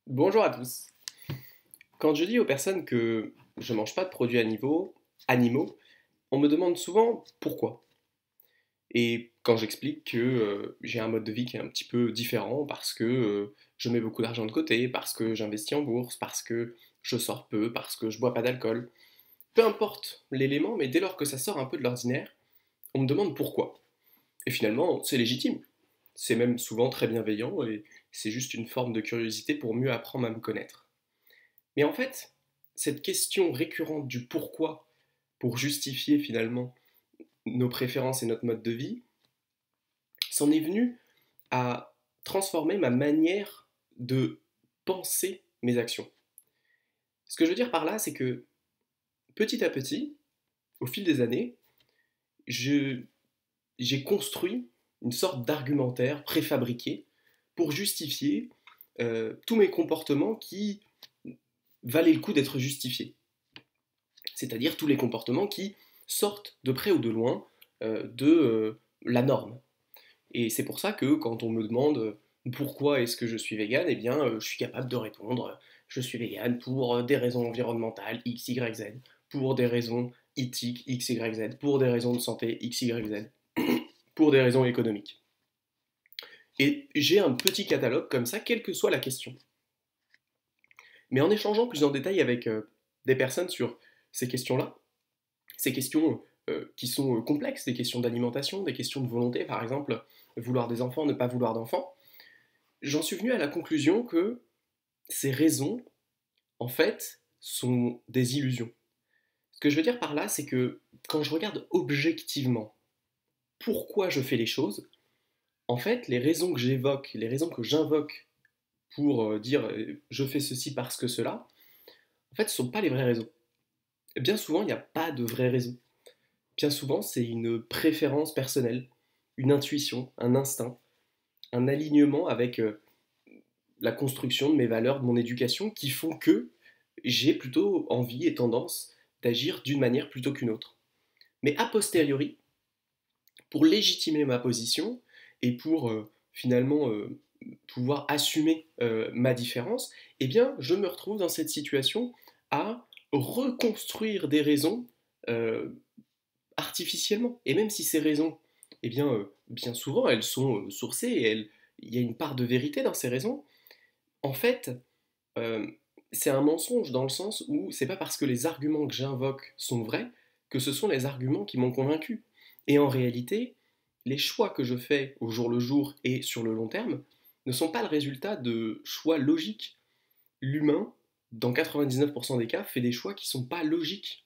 Bonjour à tous. Quand je dis aux personnes que je mange pas de produits animaux, on me demande souvent pourquoi. Et quand j'explique que j'ai un mode de vie qui est un petit peu différent parce que je mets beaucoup d'argent de côté, parce que j'investis en bourse, parce que je sors peu, parce que je bois pas d'alcool, peu importe l'élément, mais dès lors que ça sort un peu de l'ordinaire, on me demande pourquoi. Et finalement, c'est légitime. C'est même souvent très bienveillant et c'est juste une forme de curiosité pour mieux apprendre à me connaître. Mais en fait, cette question récurrente du pourquoi pour justifier finalement nos préférences et notre mode de vie, s'en est venu à transformer ma manière de penser mes actions. Ce que je veux dire par là, c'est que petit à petit, au fil des années, je- j'ai construit une sorte d'argumentaire préfabriqué pour justifier tous mes comportements qui valaient le coup d'être justifiés. C'est-à-dire tous les comportements qui sortent de près ou de loin de la norme. Et c'est pour ça que quand on me demande pourquoi est-ce que je suis vegan, eh bien je suis capable de répondre je suis vegan pour des raisons environnementales X, Y, Z, pour des raisons éthiques X, Y, Z, pour des raisons de santé X, Y, Z, pour des raisons économiques. Et j'ai un petit catalogue comme ça, quelle que soit la question. Mais en échangeant plus en détail avec des personnes sur ces questions-là, ces questions qui sont complexes, des questions d'alimentation, des questions de volonté, par exemple, vouloir des enfants, ne pas vouloir d'enfants, j'en suis venu à la conclusion que ces raisons, en fait, sont des illusions. Ce que je veux dire par là, c'est que quand je regarde objectivement pourquoi je fais les choses, en fait, les raisons que j'évoque, les raisons que j'invoque pour dire je fais ceci parce que cela, en fait, ce ne sont pas les vraies raisons. Bien souvent, il n'y a pas de vraies raisons. Bien souvent, c'est une préférence personnelle, une intuition, un instinct, un alignement avec la construction de mes valeurs, de mon éducation, qui font que j'ai plutôt envie et tendance d'agir d'une manière plutôt qu'une autre. Mais a posteriori, pour légitimer ma position et pour finalement pouvoir assumer ma différence, eh bien, je me retrouve dans cette situation à reconstruire des raisons euh, artificiellement. Et même si ces raisons, eh bien, bien souvent, elles sont sourcées et il y a une part de vérité dans ces raisons, en fait, euh, c'est un mensonge dans le sens où c'est pas parce que les arguments que j'invoque sont vrais que ce sont les arguments qui m'ont convaincu. Et en réalité, les choix que je fais au jour le jour et sur le long terme ne sont pas le résultat de choix logiques. L'humain, dans 99% des cas, fait des choix qui ne sont pas logiques.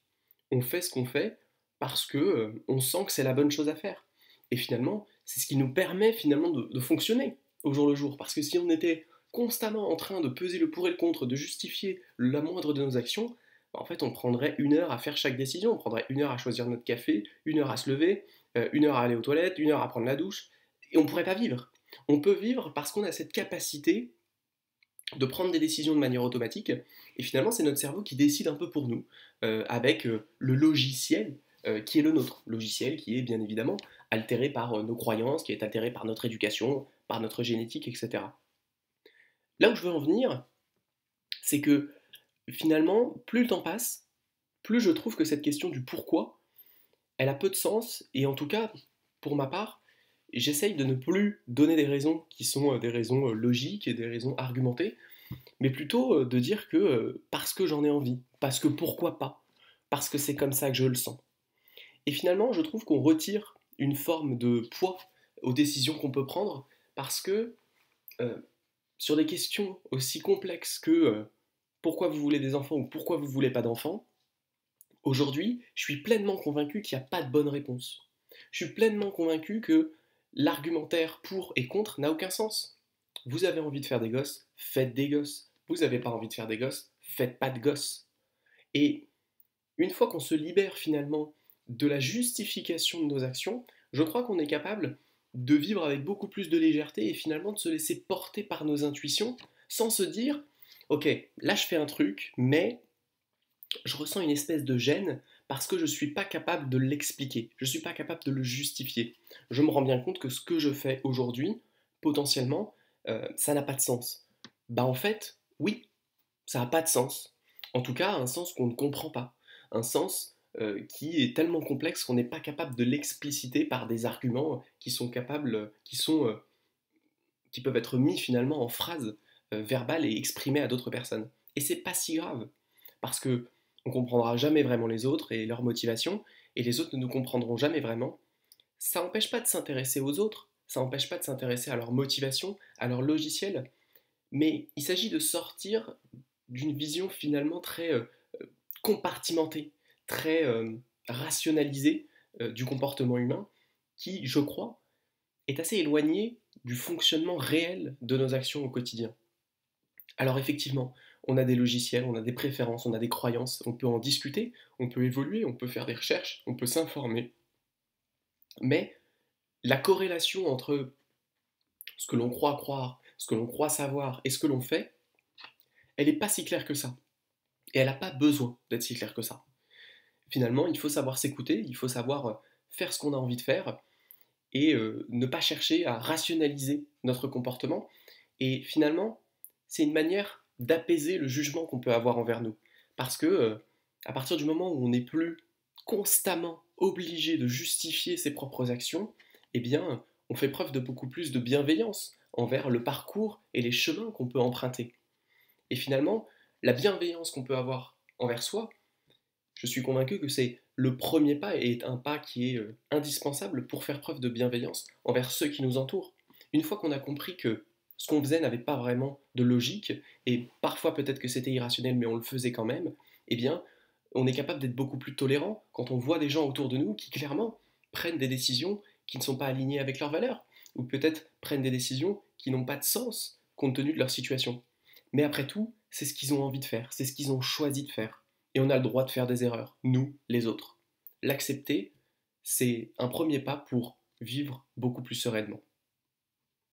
On fait ce qu'on fait parce que on sent que c'est la bonne chose à faire. Et finalement, c'est ce qui nous permet finalement de fonctionner au jour le jour. Parce que si on était constamment en train de peser le pour et le contre, de justifier la moindre de nos actions, bah, en fait, on prendrait 1 heure à faire chaque décision. On prendrait 1 heure à choisir notre café, 1 heure à se lever, 1 heure à aller aux toilettes, 1 heure à prendre la douche. Et on ne pourrait pas vivre. On peut vivre parce qu'on a cette capacité de prendre des décisions de manière automatique. Et finalement, c'est notre cerveau qui décide un peu pour nous, avec le logiciel qui est le nôtre. Logiciel qui est bien évidemment altéré par nos croyances, qui est altéré par notre éducation, par notre génétique, etc. Là où je veux en venir, c'est que finalement, plus le temps passe, plus je trouve que cette question du pourquoi, elle a peu de sens, et en tout cas, pour ma part, j'essaye de ne plus donner des raisons qui sont des raisons logiques et des raisons argumentées, mais plutôt de dire que parce que j'en ai envie, parce que pourquoi pas, parce que c'est comme ça que je le sens. Et finalement, je trouve qu'on retire une forme de poids aux décisions qu'on peut prendre, parce que euh, sur des questions aussi complexes que pourquoi vous voulez des enfants ou pourquoi vous voulez pas d'enfants, aujourd'hui, je suis pleinement convaincu qu'il n'y a pas de bonne réponse. Je suis pleinement convaincu que l'argumentaire pour et contre n'a aucun sens. Vous avez envie de faire des gosses, faites des gosses. Vous n'avez pas envie de faire des gosses, faites pas de gosses. Et une fois qu'on se libère finalement de la justification de nos actions, je crois qu'on est capable de vivre avec beaucoup plus de légèreté et finalement de se laisser porter par nos intuitions sans se dire, ok, là je fais un truc, mais je ressens une espèce de gêne parce que je ne suis pas capable de l'expliquer, je ne suis pas capable de le justifier. Je me rends bien compte que ce que je fais aujourd'hui, potentiellement, ça n'a pas de sens. Bah en fait, Oui, ça n'a pas de sens. En tout cas, un sens qu'on ne comprend pas. Un sens qui est tellement complexe qu'on n'est pas capable de l'expliciter par des arguments qui sont capables, qui peuvent être mis finalement en phrases verbales et exprimées à d'autres personnes. Et c'est pas si grave, parce que on comprendra jamais vraiment les autres et leurs motivations, et les autres ne nous comprendront jamais vraiment. Ça n'empêche pas de s'intéresser aux autres, ça n'empêche pas de s'intéresser à leurs motivations, à leur logiciel, mais il s'agit de sortir d'une vision finalement très compartimentée, très rationalisée du comportement humain, qui, je crois, est assez éloignée du fonctionnement réel de nos actions au quotidien. Alors effectivement, on a des logiciels, on a des préférences, on a des croyances, on peut en discuter, on peut évoluer, on peut faire des recherches, on peut s'informer, mais la corrélation entre ce que l'on croit croire, ce que l'on croit savoir et ce que l'on fait, elle n'est pas si claire que ça. Et elle n'a pas besoin d'être si claire que ça. Finalement, il faut savoir s'écouter, il faut savoir faire ce qu'on a envie de faire et ne pas chercher à rationaliser notre comportement. Et finalement, c'est une manière d'apaiser le jugement qu'on peut avoir envers nous. Parce que à partir du moment où on n'est plus constamment obligé de justifier ses propres actions, eh bien, on fait preuve de beaucoup plus de bienveillance envers le parcours et les chemins qu'on peut emprunter. Et finalement, la bienveillance qu'on peut avoir envers soi, je suis convaincu que c'est le premier pas et est un pas qui est indispensable pour faire preuve de bienveillance envers ceux qui nous entourent. Une fois qu'on a compris que ce qu'on faisait n'avait pas vraiment de logique, et parfois peut-être que c'était irrationnel, mais on le faisait quand même, eh bien, on est capable d'être beaucoup plus tolérant quand on voit des gens autour de nous qui clairement prennent des décisions qui ne sont pas alignées avec leurs valeurs, ou peut-être prennent des décisions qui n'ont pas de sens compte tenu de leur situation. Mais après tout, c'est ce qu'ils ont envie de faire, c'est ce qu'ils ont choisi de faire. Et on a le droit de faire des erreurs, nous, les autres. L'accepter, c'est un premier pas pour vivre beaucoup plus sereinement.